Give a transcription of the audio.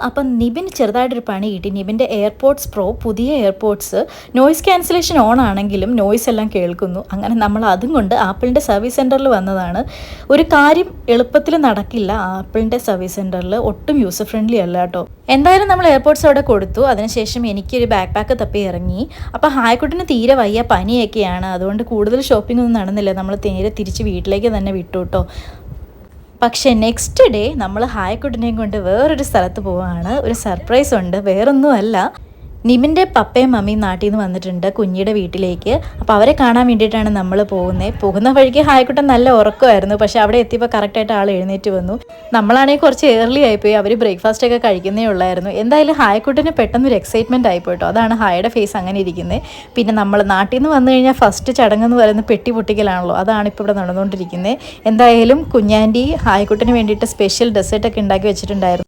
അപ്പം നിബിൻ ചെറുതായിട്ടൊരു പണി കിട്ടി. നിബിൻ്റെ എയർപോഡ്സ് പ്രോ പുതിയ എയർപോഡ്സ് നോയ്സ് ക്യാൻസലേഷൻ ഓൺ ആണെങ്കിലും നോയ്സ് എല്ലാം കേൾക്കുന്നു. അങ്ങനെ നമ്മൾ അതും കൊണ്ട് ആപ്പിളിൻ്റെ സർവീസ് സെൻറ്ററിൽ വന്നതാണ്. ഒരു കാര്യം എളുപ്പത്തിൽ നടക്കില്ല ആപ്പിളിൻ്റെ സർവീസ് സെൻറ്ററിൽ, ഒട്ടും യൂസർ ഫ്രണ്ട്ലി അല്ല കേട്ടോ. എന്തായാലും നമ്മൾ എയർപോഡ്സ് അവിടെ കൊടുത്തു. അതിനുശേഷം എനിക്കൊരു ബാക്ക് പാക്ക് തപ്പി ഇറങ്ങി. അപ്പോൾ ഹായ്ക്കുട്ടിന് തീരെ വയ്യ, പനിയൊക്കെയാണ്. അതുകൊണ്ട് കൂടുതൽ ഷോപ്പിംഗ് ഒന്നും നടന്നില്ല. നമ്മൾ നേരെ തിരിച്ച് വീട്ടിലേക്ക് തന്നെ വിട്ടു കേട്ടോ. പക്ഷേ നെക്സ്റ്റ് ഡേ നമ്മൾ ഹായ്ക്കുട്ടിനെയും കൊണ്ട് വേറൊരു സ്ഥലത്ത് പോവുകയാണ്. ഒരു സർപ്രൈസ് ഉണ്ട്. വേറൊന്നുമല്ല, നിബിൻ്റെ പപ്പയും മമ്മിയും നാട്ടിൽ നിന്ന് വന്നിട്ടുണ്ട് കുഞ്ഞിയുടെ വീട്ടിലേക്ക്. അപ്പോൾ അവരെ കാണാൻ വേണ്ടിയിട്ടാണ് നമ്മൾ പോകുന്നത്. പോകുന്ന വഴിക്ക് ഹായ്ക്കുട്ടൻ നല്ല ഉറക്കമായിരുന്നു. പക്ഷേ അവിടെ എത്തിയപ്പോൾ കറക്റ്റായിട്ട് ആൾ എഴുന്നേറ്റ് വന്നു. നമ്മളാണെങ്കിൽ കുറച്ച് ഏർലി ആയിപ്പോയി. അവർ ബ്രേക്ക്ഫാസ്റ്റ് ഒക്കെ കഴിക്കുന്നേ ഉള്ളായിരുന്നു. എന്തായാലും ഹായ്ക്കുട്ടന് പെട്ടെന്നൊരു എക്സൈറ്റ്മെൻറ്റ് ആയിപ്പോട്ടോ. അതാണ് ഹായുടെ ഫേസ് അങ്ങനെ ഇരിക്കുന്നത്. പിന്നെ നമ്മൾ നാട്ടിൽ നിന്ന് വന്നു കഴിഞ്ഞാൽ ഫസ്റ്റ് ചടങ്ങെന്ന് പറയുന്നത് പെട്ടി പൊട്ടിക്കലാണല്ലോ. അതാണ് ഇപ്പോൾ ഇവിടെ നടന്നുകൊണ്ടിരിക്കുന്നത്. എന്തായാലും കുഞ്ഞാൻറ്റി ഹായ്ക്കുട്ടന് വേണ്ടിയിട്ട് സ്പെഷ്യൽ ഡെസേർട്ടൊക്കെ ഉണ്ടാക്കി വെച്ചിട്ടുണ്ടായിരുന്നു.